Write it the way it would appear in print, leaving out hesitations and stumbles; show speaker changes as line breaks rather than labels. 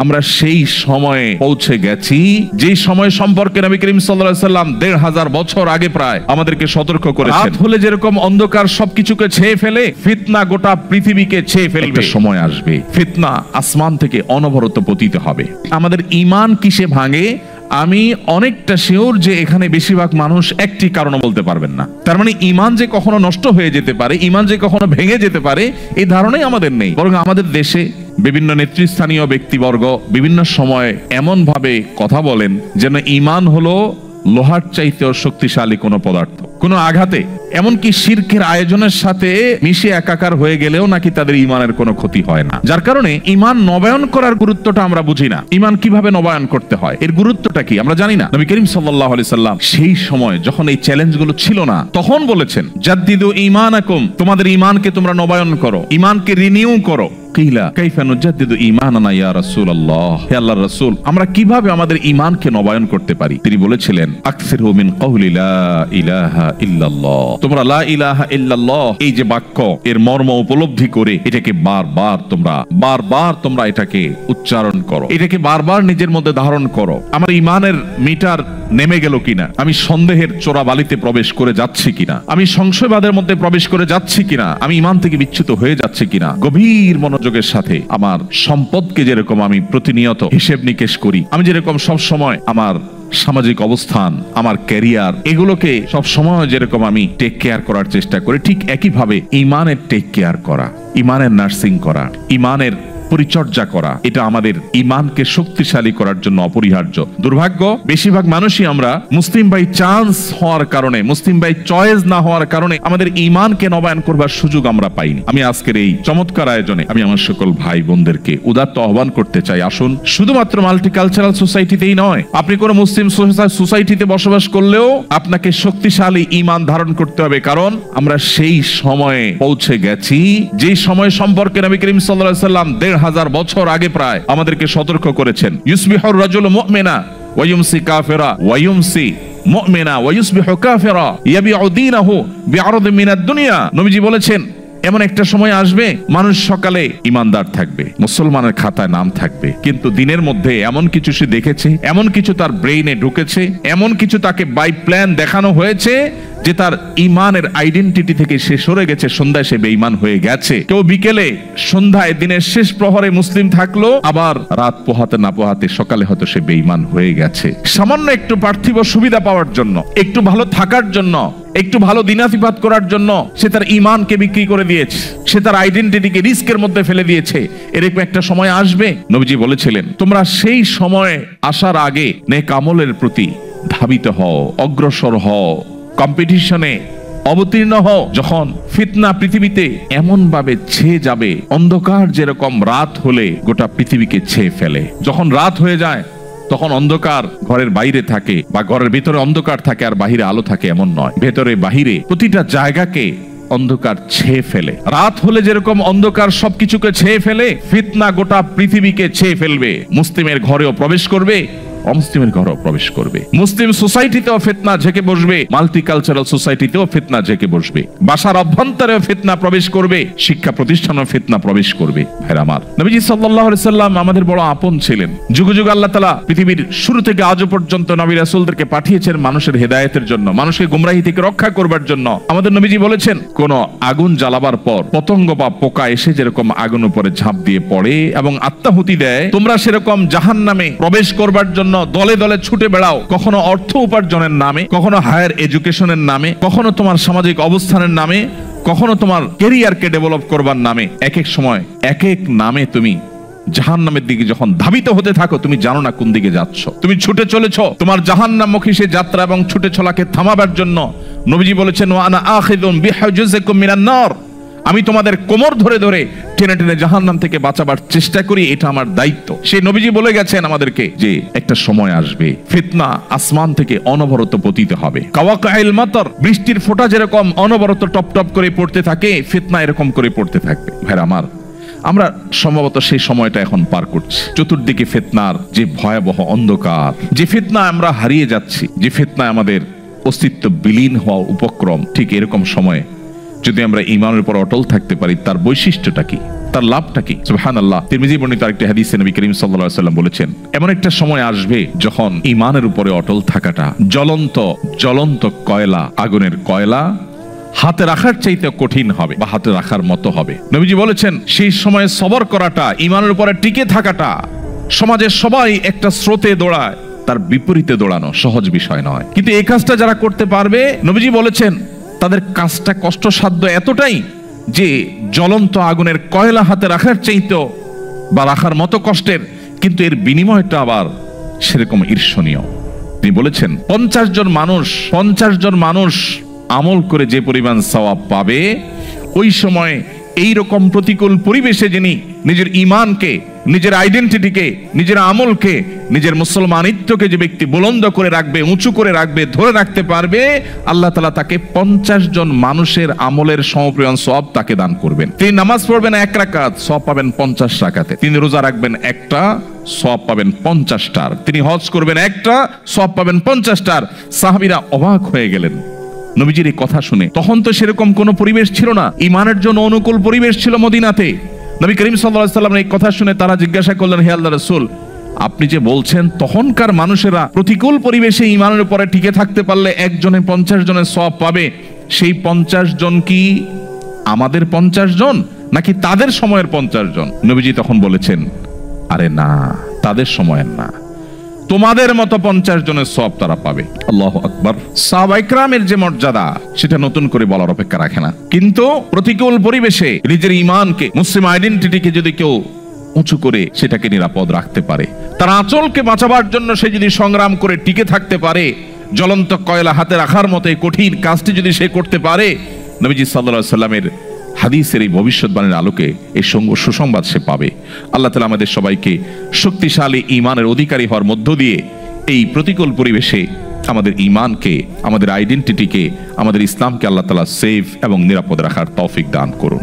আমরা সেই সময়ে পৌঁছে গেছি যে সময় সম্পর্কে নবী করিম সাল্লাল্লাহু আলাইহি সাল্লাম ১৫০০ বছর আগে প্রায় আমাদেরকে সতর্ক করেছেন। রাত হলে যেরকম অন্ধকার সবকিছুকে ছেয়ে ফেলে, ফিতনা গোটা পৃথিবীকে ছেয়ে ফেলবে। সময় আসবে ফিতনা আসমান থেকে অনবরত পতিত হবে। আমাদের ঈমান কিসে ভাঙে? আমি অনেকটা শিওর যে এখানে বেশিরভাগ মানুষ একটি কারণ বলতে পারবেন না। তার মানে ঈমান যে কখনো নষ্ট হয়ে যেতে পারে, ঈমান যে কখনো ভেঙে যেতে পারে, এই ধারণাই আমাদের নেই। বরং আমাদের দেশে বিভিন্ন নেতৃস্থানীয় ব্যক্তিবর্গ বিভিন্ন সময় এমন ভাবে কথা বলেন যেন ঈমান হলো লোহার চাইতেও শক্তিশালী কোনো পদার্থ। কোনো আঘাতে, এমনকি শিরকের আয়োজনের সাথে মিশে একাকার হয়ে গেলেও নাকি তাদের ঈমানের কোনো ক্ষতি হয় না। যার কারণে ঈমান নবায়ন করার গুরুত্বটা আমরা বুঝি না। ঈমান কিভাবে নবায়ন করতে হয়, এর গুরুত্বটা কি আমরা জানি না। নবী করিম সাল্লাল্লাহু আলাইহি সাল্লাম সেই সময় যখন এই চ্যালেঞ্জগুলো ছিল না, তখন বলেছেন জাদ্দিদু ঈমানাকুম, তোমাদের ঈমানকে তোমরা নবায়ন করো, ঈমানকে রিনিউ করো। কিলা কাইফা নুজাদ্দিদু ঈমানানা ইয়া রাসূলুল্লাহ, হে আল্লাহর রাসূল, আমরা কিভাবে আমাদের ঈমানকে নবায়ন করতে পারি? তিনি বলেছিলেন আকসিরু মিন কওলি লা ইলাহা ইল্লাল্লাহ, তোমরা লা ইলাহা ইল্লাল্লাহ এই যে বাক্য, এর মর্ম উপলব্ধি করে এটাকে বারবার তোমরা এটাকে উচ্চারণ করো, এটাকে বারবার নিজের মধ্যে ধারণ করো। আমার ঈমানের মিটার নেমে গেল কিনা, আমি সন্দেহের চোরা বালিতে প্রবেশ করে যাচ্ছি কিনা, আমি সংশয়বাদের মধ্যে প্রবেশ করে যাচ্ছি কিনা, আমি ঈমান থেকে বিচ্যুত হয়ে যাচ্ছি কিনা, গভীর মনোযোগের সাথে আমার সম্পদকে যেরকম আমি প্রতিনিয়ত হিসেব নিকেশ করি, আমি যেরকম সব সময় আমার সামাজিক অবস্থান, আমার ক্যারিয়ার, এগুলোকে সব সময় যেরকম আমি টেক কেয়ার করার চেষ্টা করি, ঠিক একইভাবে ঈমানের টেক কেয়ার করা, ঈমানের নার্সিং করা, ঈমানের পরিচর্যা করা, এটা আমাদের ঈমানকে শক্তিশালী করার জন্য অপরিহার্য। দুর্ভাগ্য, বেশিরভাগ মানুষই আমরা মুসলিম বাই চান্স হওয়ার কারণে, মুসলিম বাই চয়েস না হওয়ার কারণে আমাদের ঈমানকে নবায়ন করবার সুযোগ আমরা পাইনি। আমি আজকের এই চমৎকার আয়োজনে আমি আমার সকল ভাই বোনদেরকে উদাত্ত আহ্বান করতে চাই, আসুন শুধুমাত্র মাল্টিকালচারাল সোসাইটিতেই নয়, আপনি কোনো মুসলিম সোসাইটিতে বসবাস করলেও আপনাকে শক্তিশালী ঈমান ধারণ করতে হবে। কারণ আমরা সেই সময়ে পৌঁছে গেছি যে সময় সম্পর্কে নবী করিম সাল্লাল্লাহু আলাইহি সাল্লাম ১৫০০ বছর আগে প্রায় আমাদেরকে সতর্ক করেছেন। ইউসবিহুর রাজুলু মুমিনা ওয়া ইউমসি কাফিরা ওয়া ইউমসি মুমিনা ওয়া ইউসবিহু কাফিরা ইয়াবিউ দীনাহু বিআরদিন মিনাদ দুনিয়া। নবীজি বলেছেন এমন একটা সময় আসবে মানুষ সকালে ঈমানদার থাকবে, মুসলমানের খাতায় নাম থাকবে, কিন্তু দিনের মধ্যে এমন কিছু সে দেখেছে, এমন কিছু তার ব্রেইনে ঢুকেছে, এমন কিছু তাকে বাই প্ল্যান দেখানো হয়েছে যে তার ঈমানের আইডেন্টিটি থেকে সে সরে গেছে, সন্ধ্যায় সে বেঈমান হয়ে গেছে। কেউ বিকেলে সন্ধ্যায় দিনের শেষ প্রহরে মুসলিম থাকলো, আবার রাত পোহাতে না পোহাতে সকালে হয়তো সে বেঈমান হয়ে গেছে। সামান্য একটু পার্থিব সুবিধা পাওয়ার জন্য, একটু ভালো থাকার জন্য, একটু ভালো দিনাতিপাত করার জন্য সে তার ঈমানকে বিক্রি করে দিয়েছে, সে তার আইডেন্টিটিকে রিস্কের মধ্যে ফেলে দিয়েছে। এরকম একটা সময় আসবে, নবীজি বলেছিলেন তোমরা সেই সময় আসার আগে নেক আমলের প্রতি ধাবিত হও, অগ্রসর হও, কম্পিটিশনে অবতীর্ণ হও। যখন ফিতনা পৃথিবীতে এমন ভাবে ছেয়ে যাবে, অন্ধকার যেরকম রাত হলে গোটা পৃথিবীকে ছেয়ে ফেলে, যখন রাত হয়ে যায় তখন অন্ধকার ঘরের বাইরে থাকে বা ঘরের ভিতরে অন্ধকার থাকে আর বাহিরে আলো থাকে এমন নয়, ভেতরে বাহিরে প্রতিটা জায়গাকে অন্ধকার ছেয়ে ফেলে। রাত হলে যেরকম অন্ধকার সবকিছুকে ছেয়ে ফেলে, ফিতনা গোটা পৃথিবীকে ছেয়ে ফেলবে। মুসলিমের ঘরেও প্রবেশ করবে, অমুসলিমের ঘরেও প্রবেশ করবে। মুসলিম সোসাইটিতেও ফিতনা ঝেঁকে বসবে, মাল্টিকালচারাল সোসাইটিতেও ফিতনা ঝেঁকে বসবে, বাসার অভ্যন্তরেও ফিতনা প্রবেশ করবে, শিক্ষা প্রতিষ্ঠানেও ফিতনা প্রবেশ করবে। ভাইরা আমার, নবীজি সাল্লাল্লাহু আলাইহি সাল্লাম আমাদের বড় আপন ছিলেন। যুগ যুগ আল্লাহ তাআলা পৃথিবীর শুরু থেকে আজও পর্যন্ত নবী রাসূলদেরকে পাঠিয়েছেন মানুষের হেদায়েতের জন্য, মানুষকে গুমরাহি থেকে রক্ষা করবার জন্য। আমাদের নবীজি বলেছেন কোন আগুন জ্বালাবার পর পতঙ্গ বা পোকা এসে যেরকম আগুন উপরে ঝাঁপ দিয়ে পড়ে এবং আত্মাহুতি দেয়, তোমরা সেরকম জাহান্নামে প্রবেশ করবার জন্য দলে দলে ছুটে বেড়াও, কখনো অর্থ উপার্জনের নামে, কখনো হায়ার এডুকেশনের নামে, কখনো তোমার সামাজিক অবস্থানের নামে, কখনো তোমার ক্যারিয়ারকে ডেভেলপ করবার নামে। এক এক সময় এক এক নামে তুমি জাহান্নামের দিকে যখন ধাবিত হতে থাকো, তুমি জানো না কোন দিকে যাচ্ছ, তুমি ছুটে চলেছ তোমার জাহান্নামমুখী সে যাত্রা এবং ছুটে চলাকে থামাবার জন্য। নবীজি বলেছেন ওয়া আনা আখিযুম বিহুজুজিকুম মিনান নার, আমি তোমাদের কোমর ধরে ধরে টেনে টেনে জাহান্নাম থেকে বাঁচাবার চেষ্টা করি, এটা আমার দায়িত্ব। সেই নবীজি বলে গেছেন আমাদেরকে যে একটা সময় আসবে ফিতনা আসমান থেকে অনবরত পতিত হবে। কাওয়াকাইল মাতর, বৃষ্টির ফোঁটা যেরকম অনবরত টপ টপ করে পড়তে থাকে, ফিতনা এরকম করে পড়তে থাকবে। ভাইরা আমার, আমরা সম্ভবত সেই সময়টা এখন পার করছি। চতুর্দিকে ফিতনার যে ভয়াবহ অন্ধকার, যে ফিতনা আমরা হারিয়ে যাচ্ছি, যে ফিতনায় আমাদের অস্তিত্ব বিলীন হওয়া উপক্রম, ঠিক এরকম সময়ে যদি আমরা ঈমানের উপর অটল থাকতে পারি, তার বৈশিষ্ট্যটা কি? তার লাভটা কি? সুবহানাল্লাহ। তিরমিজি বর্ণিত আরেকটি হাদিসে নবী করিম সাল্লাল্লাহু আলাইহি ওয়াসাল্লাম বলেছেন, এমন একটা সময় আসবে যখন ঈমানের উপরে অটল থাকাটা জ্বলন্ত কয়লা, আগুনের কয়লা হাতে রাখার চাইতে কঠিন হবে বা হাতে রাখার মতো হবে। নবীজি বলেছেন সেই সময়ে সবর করাটা, ঈমানের উপরে টিকে থাকাটা, সমাজের সবাই একটা স্রোতে দৌড়ায়, তার বিপরীতে দৌড়ানো সহজ বিষয় নয়। কিন্তু এই কাজটা যারা করতে পারবে, নবীজি বলেছেন তাদের কাজটা কষ্টসাধ্য এতটাই যে জ্বলন্ত আগুনের কয়লা হাতে রাখার চাইতেও বা রাখার মতো কষ্টের, কিন্তু এর বিনিময়টা আবার সেরকম ঈর্ষণীয়। তিনি বলেছেন 50 জন মানুষ আমল করে যে পরিমাণ সওয়াব পাবে, ওই সময় এই রকম প্রতিকূল পরিবেশে যিনি নিজের ঈমানকে, নিজের আইডেন্টিটিকে, নিজের আমলকে, নিজের মুসলমানিত্বকে যে ব্যক্তি বুলন্দ করে রাখবে, উঁচু করে রাখবে, ধরে রাখতে পারবে, আল্লাহ তাআলা তাকে 50 জন মানুষের আমলের সমপরিমাণ সওয়াব তাকে দান করবেন। তিনি নামাজ পড়বেন 1 রাকাত, সওয়াব পাবেন 50 রাকাতে। তিনি রোজা রাখবেন একটা, সওয়াব পাবেন 50টার। তিনি হজ করবেন একটা, সওয়াব পাবেন 50টার। সাহাবীরা অবাক হয়ে গেলেন নবীজির এই কথা শুনে। তখন তো সেরকম কোনো পরিবেশ ছিল না, ঈমানের জন্য অনুকূল পরিবেশ ছিল মদিনাতে। নবী করিম সাল্লাল্লাহু আলাইহি ওয়াসাল্লাম এই কথা শুনে তারা জিজ্ঞাসা করলেন, হে আল্লাহর রাসূল, আপনি যে বলছেন তখনকার মানুষেরা প্রতিকূল পরিবেশে ঈমানের উপরে টিকে থাকতে পারলে একজনে 50 জনের সওয়াব পাবে, সেই 50 জন কি আমাদের 50 জন নাকি তাদের সময়ের 50 জন? নবীজি তখন বলেছেন, আরে না, তাদের সময়ের না, তোমাদের মতো 50 জনের সওয়াব তারা পাবে। আল্লাহু আকবার। সাহাবায়ে কেরামের যে মর্যাদা, সেটা নতুন করে বলার অপেক্ষা রাখে না। কিন্তু প্রতিকূল পরিবেশে নিজের ঈমানকে, মুসলিম আইডেন্টিটিকে যদি কেউ উঁচু করে সেটাকে নিরাপদ রাখতে পারে, তার আঁচলকে বাঁচাবার জন্য সে যদি সংগ্রাম করে টিকে থাকতে পারে, জ্বলন্ত কয়লা হাতে রাখার মতো এই কঠিন কাজটি যদি সে করতে পারে, নবীজি সাল্লাল্লাহু আলাইহি সাল্লামের হাদিসের এই ভবিষ্যৎবাণীর আলোকে এই সুসংবাদ সে পাবে। আল্লাহ তাআলা আমাদের সবাইকে শক্তিশালী ঈমানের অধিকারী হওয়ার মধ্য দিয়ে এই প্রতিকূল পরিবেশে আমাদের ঈমানকে, আমাদের আইডেন্টিটিকে, আমাদের ইসলামকে আল্লাহ তাআলা সেফ এবং নিরাপদ রাখার তৌফিক দান করুন।